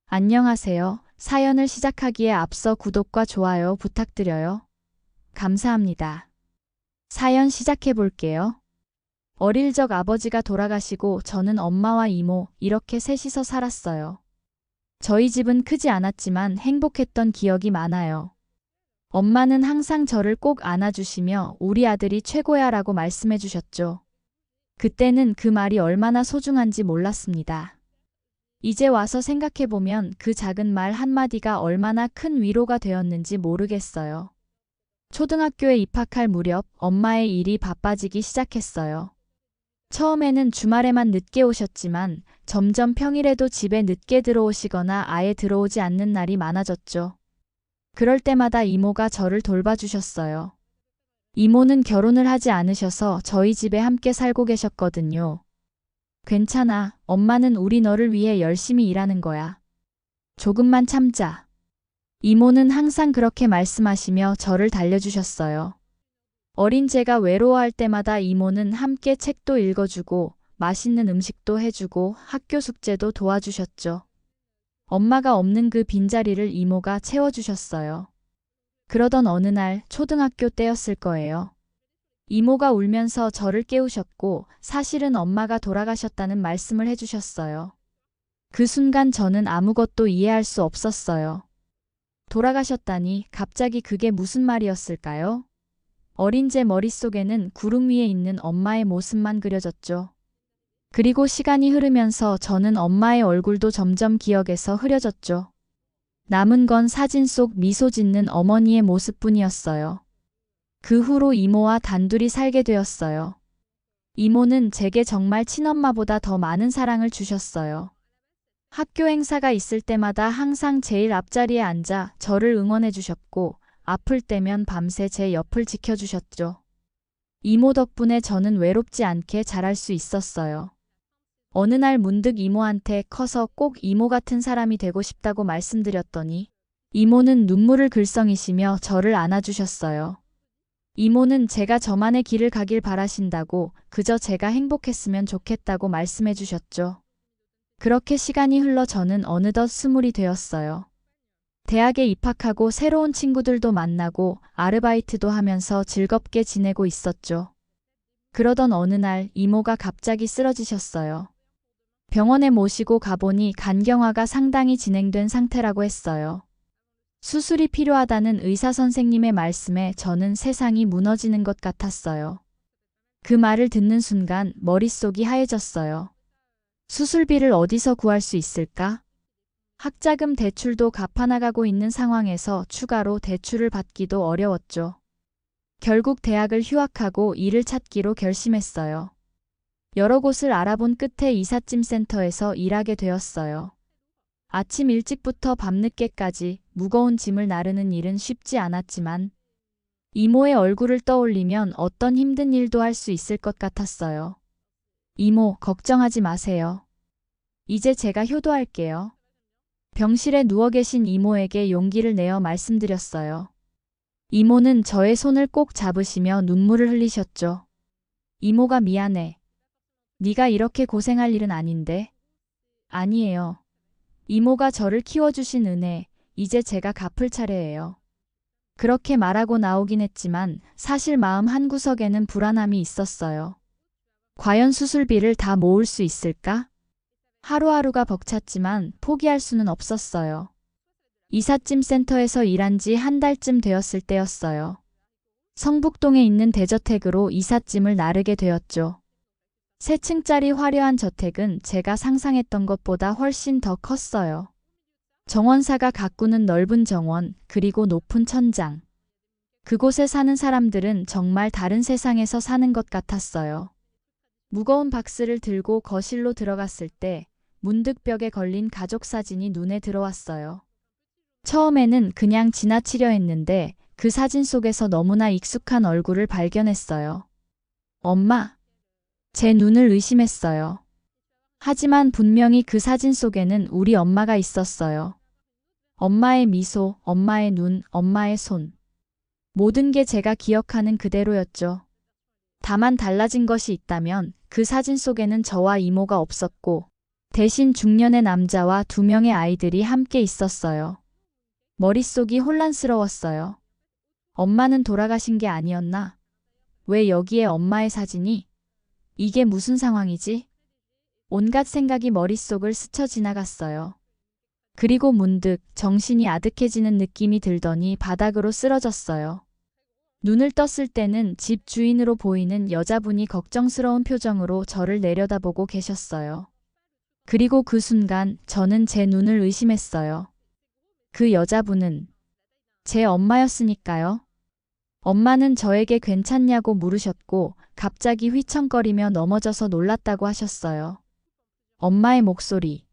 안녕하세요. 사연을 시작하기에 앞서 구독과 좋아요 부탁드려요. 감사합니다. 사연 시작해 볼게요. 어릴 적 아버지가 돌아가시고 저는 엄마와 이모 이렇게 셋이서 살았어요. 저희 집은 크지 않았지만 행복했던 기억이 많아요. 엄마는 항상 저를 꼭 안아주시며 우리 아들이 최고야 라고 말씀해 주셨죠. 그때는 그 말이 얼마나 소중한지 몰랐습니다. 이제 와서 생각해보면 그 작은 말 한마디가 얼마나 큰 위로가 되었는지 모르겠어요. 초등학교에 입학할 무렵 엄마의 일이 바빠지기 시작했어요. 처음에는 주말에만 늦게 오셨지만 점점 평일에도 집에 늦게 들어오시거나 아예 들어오지 않는 날이 많아졌죠. 그럴 때마다 이모가 저를 돌봐주셨어요. 이모는 결혼을 하지 않으셔서 저희 집에 함께 살고 계셨거든요. 괜찮아. 엄마는 우리 너를 위해 열심히 일하는 거야. 조금만 참자. 이모는 항상 그렇게 말씀하시며 저를 달래주셨어요. 어린 제가 외로워할 때마다 이모는 함께 책도 읽어주고 맛있는 음식도 해주고 학교 숙제도 도와주셨죠. 엄마가 없는 그 빈자리를 이모가 채워주셨어요. 그러던 어느 날 초등학교 때였을 거예요. 이모가 울면서 저를 깨우셨고 사실은 엄마가 돌아가셨다는 말씀을 해주셨어요. 그 순간 저는 아무것도 이해할 수 없었어요. 돌아가셨다니 갑자기 그게 무슨 말이었을까요? 어린 제 머릿속에는 구름 위에 있는 엄마의 모습만 그려졌죠. 그리고 시간이 흐르면서 저는 엄마의 얼굴도 점점 기억에서 흐려졌죠. 남은 건 사진 속 미소 짓는 어머니의 모습뿐이었어요. 그 후로 이모와 단둘이 살게 되었어요. 이모는 제게 정말 친엄마보다 더 많은 사랑을 주셨어요. 학교 행사가 있을 때마다 항상 제일 앞자리에 앉아 저를 응원해 주셨고 아플 때면 밤새 제 옆을 지켜주셨죠. 이모 덕분에 저는 외롭지 않게 자랄 수 있었어요. 어느 날 문득 이모한테 커서 꼭 이모 같은 사람이 되고 싶다고 말씀드렸더니 이모는 눈물을 글썽이시며 저를 안아주셨어요. 이모는 제가 저만의 길을 가길 바라신다고 그저 제가 행복했으면 좋겠다고 말씀해 주셨죠. 그렇게 시간이 흘러 저는 어느덧 스물이 되었어요. 대학에 입학하고 새로운 친구들도 만나고 아르바이트도 하면서 즐겁게 지내고 있었죠. 그러던 어느 날 이모가 갑자기 쓰러지셨어요. 병원에 모시고 가보니 간경화가 상당히 진행된 상태라고 했어요. 수술이 필요하다는 의사 선생님의 말씀에 저는 세상이 무너지는 것 같았어요. 그 말을 듣는 순간 머릿속이 하얘졌어요. 수술비를 어디서 구할 수 있을까? 학자금 대출도 갚아나가고 있는 상황에서 추가로 대출을 받기도 어려웠죠. 결국 대학을 휴학하고 일을 찾기로 결심했어요. 여러 곳을 알아본 끝에 이삿짐 센터에서 일하게 되었어요. 아침 일찍부터 밤늦게까지 무거운 짐을 나르는 일은 쉽지 않았지만 이모의 얼굴을 떠올리면 어떤 힘든 일도 할 수 있을 것 같았어요. 이모, 걱정하지 마세요. 이제 제가 효도할게요. 병실에 누워 계신 이모에게 용기를 내어 말씀드렸어요. 이모는 저의 손을 꼭 잡으시며 눈물을 흘리셨죠. 이모가 미안해. 네가 이렇게 고생할 일은 아닌데. 아니에요. 이모가 저를 키워주신 은혜, 이제 제가 갚을 차례예요. 그렇게 말하고 나오긴 했지만 사실 마음 한구석에는 불안함이 있었어요. 과연 수술비를 다 모을 수 있을까? 하루하루가 벅찼지만 포기할 수는 없었어요. 이삿짐 센터에서 일한 지 한 달쯤 되었을 때였어요. 성북동에 있는 대저택으로 이삿짐을 나르게 되었죠. 3층짜리 화려한 저택은 제가 상상했던 것보다 훨씬 더 컸어요. 정원사가 가꾸는 넓은 정원, 그리고 높은 천장. 그곳에 사는 사람들은 정말 다른 세상에서 사는 것 같았어요. 무거운 박스를 들고 거실로 들어갔을 때 문득 벽에 걸린 가족 사진이 눈에 들어왔어요. 처음에는 그냥 지나치려 했는데 그 사진 속에서 너무나 익숙한 얼굴을 발견했어요. 엄마. 제 눈을 의심했어요. 하지만 분명히 그 사진 속에는 우리 엄마가 있었어요. 엄마의 미소, 엄마의 눈, 엄마의 손. 모든 게 제가 기억하는 그대로였죠. 다만 달라진 것이 있다면 그 사진 속에는 저와 이모가 없었고 대신 중년의 남자와 2명의 아이들이 함께 있었어요. 머릿속이 혼란스러웠어요. 엄마는 돌아가신 게 아니었나? 왜 여기에 엄마의 사진이? 이게 무슨 상황이지? 온갖 생각이 머릿속을 스쳐 지나갔어요. 그리고 문득 정신이 아득해지는 느낌이 들더니 바닥으로 쓰러졌어요. 눈을 떴을 때는 집 주인으로 보이는 여자분이 걱정스러운 표정으로 저를 내려다보고 계셨어요. 그리고 그 순간 저는 제 눈을 의심했어요. 그 여자분은 제 엄마였으니까요. 엄마는 저에게 괜찮냐고 물으셨고 갑자기 휘청거리며 넘어져서 놀랐다고 하셨어요. 엄마의 목소리.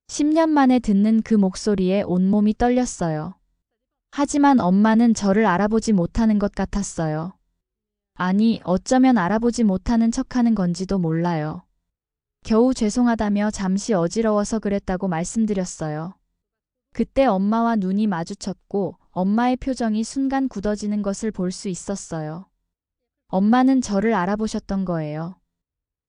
10년 만에 듣는 그 목소리에 온몸이 떨렸어요. 하지만 엄마는 저를 알아보지 못하는 것 같았어요. 아니, 어쩌면 알아보지 못하는 척하는 건지도 몰라요. 겨우 죄송하다며 잠시 어지러워서 그랬다고 말씀드렸어요. 그때 엄마와 눈이 마주쳤고 엄마의 표정이 순간 굳어지는 것을 볼 수 있었어요. 엄마는 저를 알아보셨던 거예요.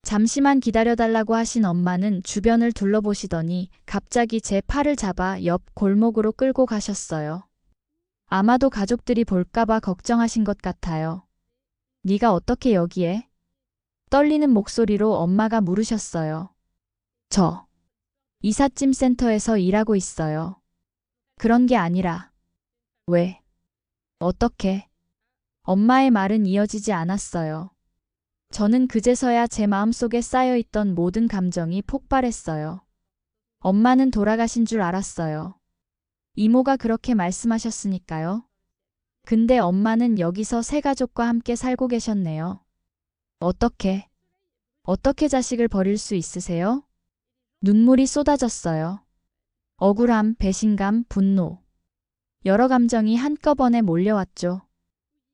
잠시만 기다려달라고 하신 엄마는 주변을 둘러보시더니 갑자기 제 팔을 잡아 옆 골목으로 끌고 가셨어요. 아마도 가족들이 볼까봐 걱정하신 것 같아요. 네가 어떻게 여기에? 떨리는 목소리로 엄마가 물으셨어요. 저 이삿짐 센터에서 일하고 있어요. 그런 게 아니라. 왜? 어떻게? 엄마의 말은 이어지지 않았어요. 저는 그제서야 제 마음속에 쌓여있던 모든 감정이 폭발했어요. 엄마는 돌아가신 줄 알았어요. 이모가 그렇게 말씀하셨으니까요. 근데 엄마는 여기서 새 가족과 함께 살고 계셨네요. 어떻게 자식을 버릴 수 있으세요? 눈물이 쏟아졌어요. 억울함, 배신감, 분노. 여러 감정이 한꺼번에 몰려왔죠.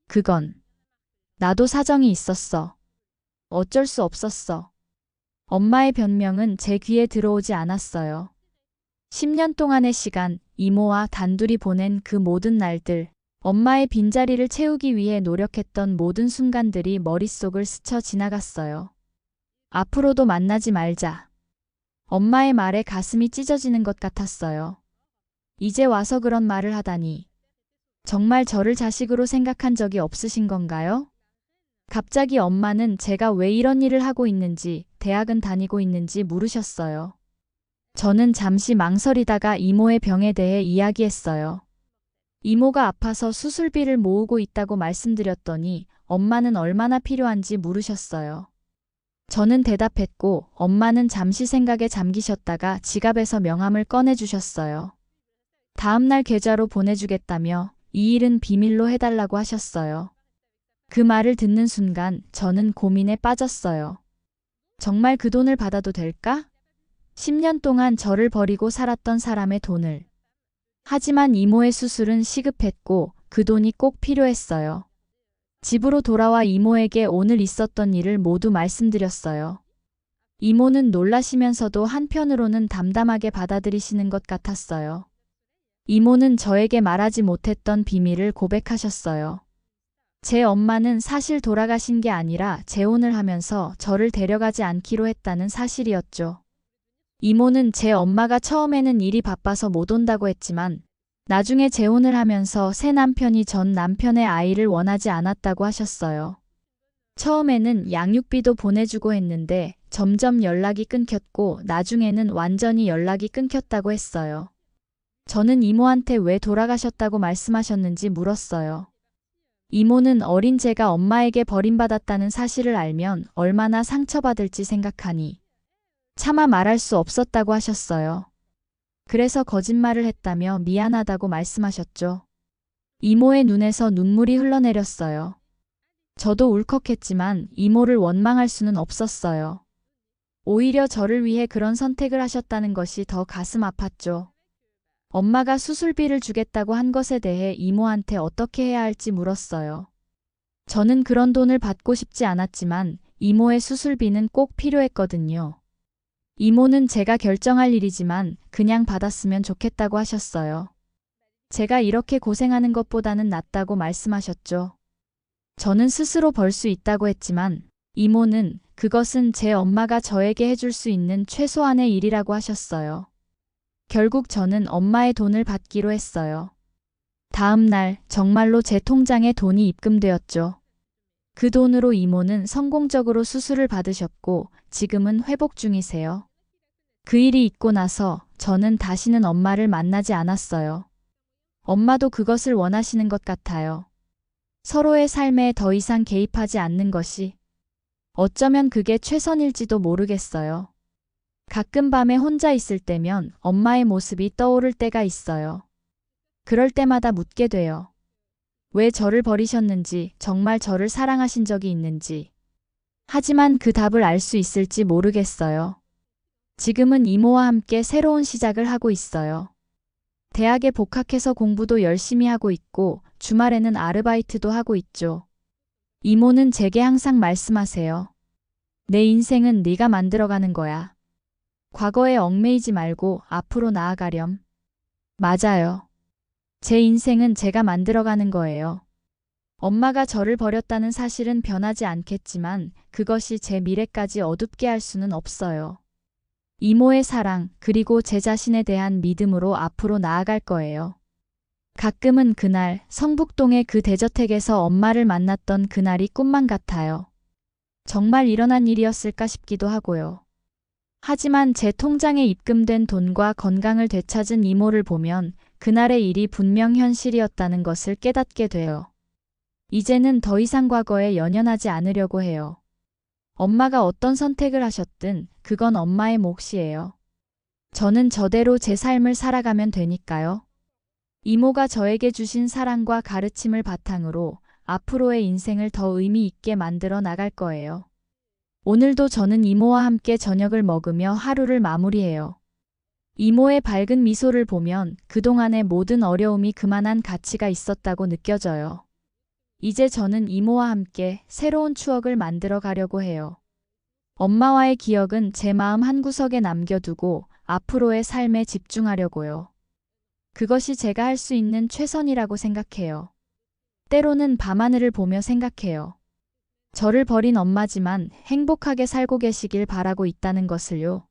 그건 나도 사정이 있었어. 어쩔 수 없었어. 엄마의 변명은 제 귀에 들어오지 않았어요. 10년 동안의 시간, 이모와 단둘이 보낸 그 모든 날들, 엄마의 빈자리를 채우기 위해 노력했던 모든 순간들이 머릿속을 스쳐 지나갔어요. 앞으로도 만나지 말자. 엄마의 말에 가슴이 찢어지는 것 같았어요. 이제 와서 그런 말을 하다니. 정말 저를 자식으로 생각한 적이 없으신 건가요? 갑자기 엄마는 제가 왜 이런 일을 하고 있는지, 대학은 다니고 있는지 물으셨어요. 저는 잠시 망설이다가 이모의 병에 대해 이야기했어요. 이모가 아파서 수술비를 모으고 있다고 말씀드렸더니 엄마는 얼마나 필요한지 물으셨어요. 저는 대답했고 엄마는 잠시 생각에 잠기셨다가 지갑에서 명함을 꺼내주셨어요. 다음날 계좌로 보내주겠다며 이 일은 비밀로 해달라고 하셨어요. 그 말을 듣는 순간 저는 고민에 빠졌어요. 정말 그 돈을 받아도 될까? 10년 동안 저를 버리고 살았던 사람의 돈을. 하지만 이모의 수술은 시급했고 그 돈이 꼭 필요했어요. 집으로 돌아와 이모에게 오늘 있었던 일을 모두 말씀드렸어요. 이모는 놀라시면서도 한편으로는 담담하게 받아들이시는 것 같았어요. 이모는 저에게 말하지 못했던 비밀을 고백하셨어요. 제 엄마는 사실 돌아가신 게 아니라 재혼을 하면서 저를 데려가지 않기로 했다는 사실이었죠. 이모는 제 엄마가 처음에는 일이 바빠서 못 온다고 했지만 나중에 재혼을 하면서 새 남편이 전 남편의 아이를 원하지 않았다고 하셨어요. 처음에는 양육비도 보내주고 했는데 점점 연락이 끊겼고 나중에는 완전히 연락이 끊겼다고 했어요. 저는 이모한테 왜 돌아가셨다고 말씀하셨는지 물었어요. 이모는 어린 제가 엄마에게 버림받았다는 사실을 알면 얼마나 상처받을지 생각하니 차마 말할 수 없었다고 하셨어요. 그래서 거짓말을 했다며 미안하다고 말씀하셨죠. 이모의 눈에서 눈물이 흘러내렸어요. 저도 울컥했지만 이모를 원망할 수는 없었어요. 오히려 저를 위해 그런 선택을 하셨다는 것이 더 가슴 아팠죠. 엄마가 수술비를 주겠다고 한 것에 대해 이모한테 어떻게 해야 할지 물었어요. 저는 그런 돈을 받고 싶지 않았지만 이모의 수술비는 꼭 필요했거든요. 이모는 제가 결정할 일이지만 그냥 받았으면 좋겠다고 하셨어요. 제가 이렇게 고생하는 것보다는 낫다고 말씀하셨죠. 저는 스스로 벌 수 있다고 했지만 이모는 그것은 제 엄마가 저에게 해줄 수 있는 최소한의 일이라고 하셨어요. 결국 저는 엄마의 돈을 받기로 했어요. 다음 날 정말로 제 통장에 돈이 입금되었죠. 그 돈으로 이모는 성공적으로 수술을 받으셨고 지금은 회복 중이세요. 그 일이 있고 나서 저는 다시는 엄마를 만나지 않았어요. 엄마도 그것을 원하시는 것 같아요. 서로의 삶에 더 이상 개입하지 않는 것이 어쩌면 그게 최선일지도 모르겠어요. 가끔 밤에 혼자 있을 때면 엄마의 모습이 떠오를 때가 있어요. 그럴 때마다 묻게 돼요. 왜 저를 버리셨는지, 정말 저를 사랑하신 적이 있는지. 하지만 그 답을 알 수 있을지 모르겠어요. 지금은 이모와 함께 새로운 시작을 하고 있어요. 대학에 복학해서 공부도 열심히 하고 있고 주말에는 아르바이트도 하고 있죠. 이모는 제게 항상 말씀하세요. 내 인생은 네가 만들어가는 거야. 과거에 얽매이지 말고 앞으로 나아가렴. 맞아요. 제 인생은 제가 만들어가는 거예요. 엄마가 저를 버렸다는 사실은 변하지 않겠지만 그것이 제 미래까지 어둡게 할 수는 없어요. 이모의 사랑 그리고 제 자신에 대한 믿음으로 앞으로 나아갈 거예요. 가끔은 그날 성북동의 그 대저택에서 엄마를 만났던 그날이 꿈만 같아요. 정말 일어난 일이었을까 싶기도 하고요. 하지만 제 통장에 입금된 돈과 건강을 되찾은 이모를 보면 그날의 일이 분명 현실이었다는 것을 깨닫게 돼요. 이제는 더 이상 과거에 연연하지 않으려고 해요. 엄마가 어떤 선택을 하셨든 그건 엄마의 몫이에요. 저는 저대로 제 삶을 살아가면 되니까요. 이모가 저에게 주신 사랑과 가르침을 바탕으로 앞으로의 인생을 더 의미 있게 만들어 나갈 거예요. 오늘도 저는 이모와 함께 저녁을 먹으며 하루를 마무리해요. 이모의 밝은 미소를 보면 그동안의 모든 어려움이 그만한 가치가 있었다고 느껴져요. 이제 저는 이모와 함께 새로운 추억을 만들어 가려고 해요. 엄마와의 기억은 제 마음 한구석에 남겨두고 앞으로의 삶에 집중하려고요. 그것이 제가 할 수 있는 최선이라고 생각해요. 때로는 밤하늘을 보며 생각해요. 저를 버린 엄마지만 행복하게 살고 계시길 바라고 있다는 것을요.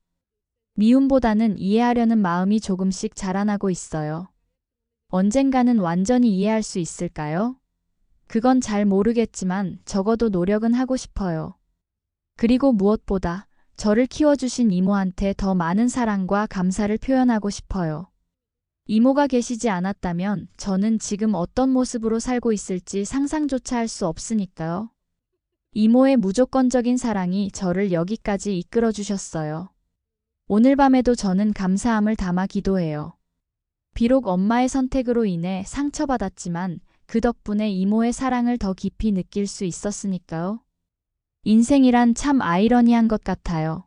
미움보다는 이해하려는 마음이 조금씩 자라나고 있어요. 언젠가는 완전히 이해할 수 있을까요? 그건 잘 모르겠지만 적어도 노력은 하고 싶어요. 그리고 무엇보다 저를 키워주신 이모한테 더 많은 사랑과 감사를 표현하고 싶어요. 이모가 계시지 않았다면 저는 지금 어떤 모습으로 살고 있을지 상상조차 할 수 없으니까요. 이모의 무조건적인 사랑이 저를 여기까지 이끌어 주셨어요. 오늘 밤에도 저는 감사함을 담아 기도해요. 비록 엄마의 선택으로 인해 상처받았지만 그 덕분에 이모의 사랑을 더 깊이 느낄 수 있었으니까요. 인생이란 참 아이러니한 것 같아요.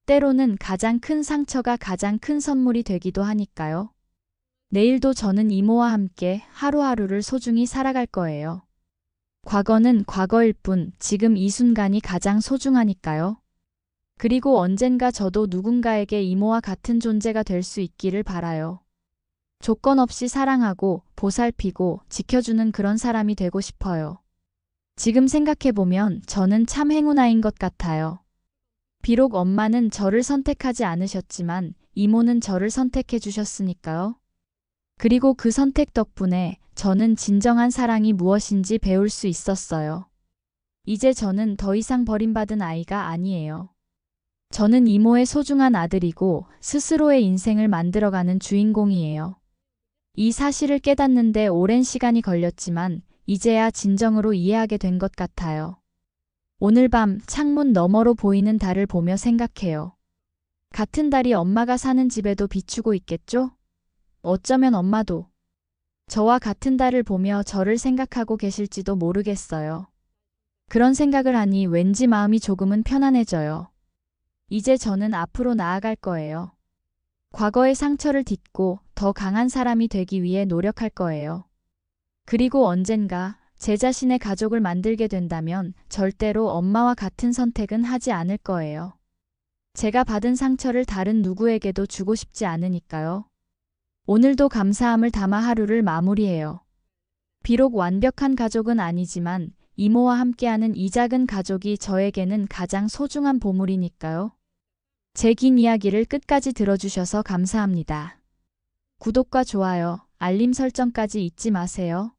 때로는 가장 큰 상처가 가장 큰 선물이 되기도 하니까요. 내일도 저는 이모와 함께 하루하루를 소중히 살아갈 거예요. 과거는 과거일 뿐 지금 이 순간이 가장 소중하니까요. 그리고 언젠가 저도 누군가에게 이모와 같은 존재가 될 수 있기를 바라요. 조건 없이 사랑하고 보살피고 지켜주는 그런 사람이 되고 싶어요. 지금 생각해보면 저는 참 행운아인 것 같아요. 비록 엄마는 저를 선택하지 않으셨지만 이모는 저를 선택해 주셨으니까요. 그리고 그 선택 덕분에 저는 진정한 사랑이 무엇인지 배울 수 있었어요. 이제 저는 더 이상 버림받은 아이가 아니에요. 저는 이모의 소중한 아들이고 스스로의 인생을 만들어가는 주인공이에요. 이 사실을 깨닫는데 오랜 시간이 걸렸지만 이제야 진정으로 이해하게 된 것 같아요. 오늘 밤 창문 너머로 보이는 달을 보며 생각해요. 같은 달이 엄마가 사는 집에도 비추고 있겠죠? 어쩌면 엄마도 저와 같은 달을 보며 저를 생각하고 계실지도 모르겠어요. 그런 생각을 하니 왠지 마음이 조금은 편안해져요. 이제 저는 앞으로 나아갈 거예요. 과거의 상처를 딛고 더 강한 사람이 되기 위해 노력할 거예요. 그리고 언젠가 제 자신의 가족을 만들게 된다면 절대로 엄마와 같은 선택은 하지 않을 거예요. 제가 받은 상처를 다른 누구에게도 주고 싶지 않으니까요. 오늘도 감사함을 담아 하루를 마무리해요. 비록 완벽한 가족은 아니지만 이모와 함께하는 이 작은 가족이 저에게는 가장 소중한 보물이니까요. 제 긴 이야기를 끝까지 들어주셔서 감사합니다. 구독과 좋아요, 알림 설정까지 잊지 마세요.